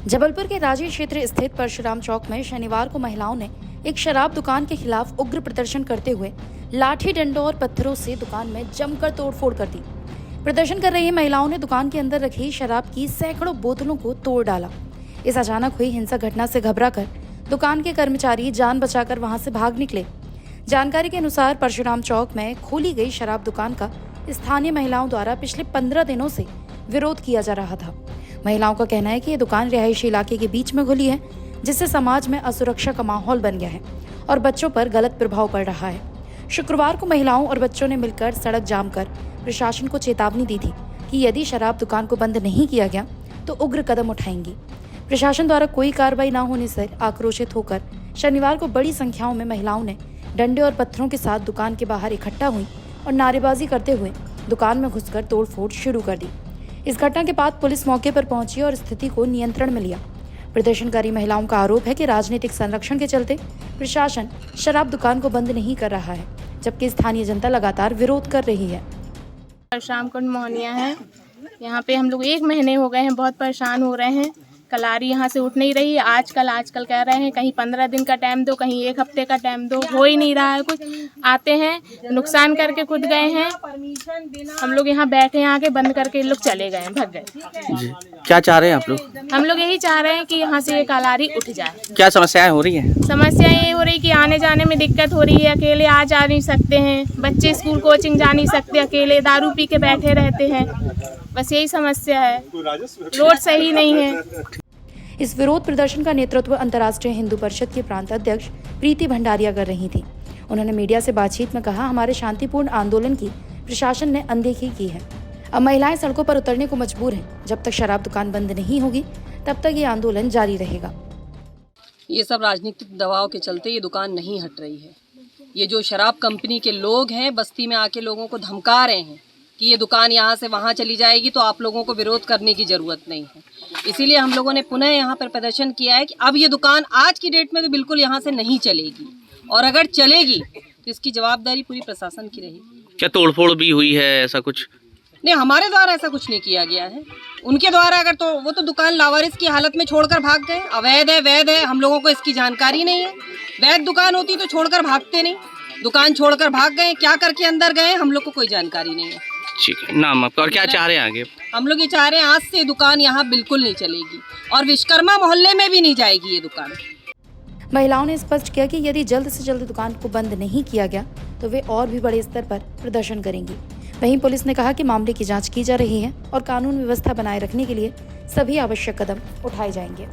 जबलपुर के राजी क्षेत्र स्थित परशुराम चौक में शनिवार को महिलाओं ने एक शराब दुकान के खिलाफ उग्र प्रदर्शन करते हुए लाठी डंडों और पत्थरों से दुकान में जमकर तोड़फोड़ कर दी। प्रदर्शन कर रही महिलाओं ने दुकान के अंदर रखी शराब की सैकड़ों बोतलों को तोड़ डाला। इस अचानक हुई हिंसक घटना से घबराकर दुकान के कर्मचारी जान बचाकर वहां से भाग निकले। जानकारी के अनुसार परशुराम चौक में खोली गई शराब दुकान का स्थानीय महिलाओं द्वारा पिछले 15 दिनों से विरोध किया जा रहा था। महिलाओं का कहना है कि ये दुकान रिहायशी इलाके के बीच में खुली है, जिससे समाज में असुरक्षा का माहौल बन गया है और बच्चों पर गलत प्रभाव पड़ रहा है। शुक्रवार को महिलाओं और बच्चों ने मिलकर सड़क जाम कर प्रशासन को चेतावनी दी थी कि यदि शराब दुकान को बंद नहीं किया गया तो उग्र कदम उठाएंगी। प्रशासन द्वारा कोई कार्रवाई न होने से आक्रोशित होकर शनिवार को बड़ी संख्याओं में महिलाओं ने डंडे और पत्थरों के साथ दुकान के बाहर इकट्ठा हुई और नारेबाजी करते हुए दुकान में घुसकर तोड़फोड़ शुरू कर दी। इस घटना के बाद पुलिस मौके पर पहुंची और स्थिति को नियंत्रण में लिया। प्रदर्शनकारी महिलाओं का आरोप है कि राजनीतिक संरक्षण के चलते प्रशासन शराब दुकान को बंद नहीं कर रहा है, जबकि स्थानीय जनता लगातार विरोध कर रही है। शाम कुंड मोहनिया है, यहाँ पे हम लोग 1 महीने हो गए हैं, बहुत परेशान हो रहे हैं। कलारी यहाँ से उठ नहीं रही है। आजकल कह रहे हैं कहीं 15 दिन का टाइम दो, कहीं 1 हफ्ते का टाइम दो, हो ही नहीं रहा है कुछ। आते हैं नुकसान करके खुद गए हैं, हम लोग यहाँ बैठे हैं, आके बंद करके लोग चले गए, भग गए। जी, क्या चाह रहे हैं आप लोग? हम लोग यही चाह रहे हैं कि यहाँ से ये कलारी उठ जाए। क्या समस्याएं हो रही हैं? समस्या ये हो रही कि आने जाने में दिक्कत हो रही है, अकेले आ जा नहीं सकते हैं, बच्चे स्कूल कोचिंग जा नहीं सकते, अकेले दारू पी के बैठे रहते हैं, बस यही समस्या है। रोड सही नहीं है। इस विरोध प्रदर्शन का नेतृत्व अंतर्राष्ट्रीय हिंदू परिषद की प्रांत अध्यक्ष प्रीति भंडारिया कर रही थी। उन्होंने मीडिया से बातचीत में कहा, हमारे शांतिपूर्ण आंदोलन की प्रशासन ने अनदेखी की है। अब महिलाएं सड़कों पर उतरने को मजबूर हैं। जब तक शराब दुकान बंद नहीं होगी तब तक ये आंदोलन जारी रहेगा। ये सब राजनीतिक दबाव के चलते ये दुकान नहीं हट रही है। ये जो शराब कंपनी के लोग हैं, बस्ती में आके लोगों को धमका रहे हैं कि ये दुकान यहाँ से वहाँ चली जाएगी, तो आप लोगों को विरोध करने की ज़रूरत नहीं है। इसीलिए हम लोगों ने पुनः यहाँ पर प्रदर्शन किया है कि अब ये दुकान आज की डेट में तो बिल्कुल यहाँ से नहीं चलेगी, और अगर चलेगी तो इसकी जवाबदारी पूरी प्रशासन की रहेगी। क्या तोड़फोड़ भी हुई है? ऐसा कुछ नहीं, हमारे द्वारा ऐसा कुछ नहीं किया गया है। उनके द्वारा अगर तो वो तो दुकान लावारिस की हालत में छोड़कर भाग गए। अवैध है, वैध है, हम लोगों को इसकी जानकारी नहीं है। वैध दुकान होती तो छोड़कर भागते नहीं, दुकान छोड़कर भाग गए, क्या करके अंदर गए हम लोग को कोई जानकारी नहीं है। ठीक है, नाम आपका और क्या चाह रहे हैं आगे? हम लोग ये चाह रहे हैं आज से दुकान यहाँ बिल्कुल नहीं चलेगी और विश्वकर्मा मोहल्ले में भी नहीं जाएगी ये दुकान। महिलाओं ने स्पष्ट किया कि यदि जल्द से जल्द दुकान को बंद नहीं किया गया तो वे और भी बड़े स्तर पर प्रदर्शन करेंगी। वहीं पुलिस ने कहा कि मामले की जांच की जा रही है और कानून व्यवस्था बनाए रखने के लिए सभी आवश्यक कदम उठाए जाएंगे।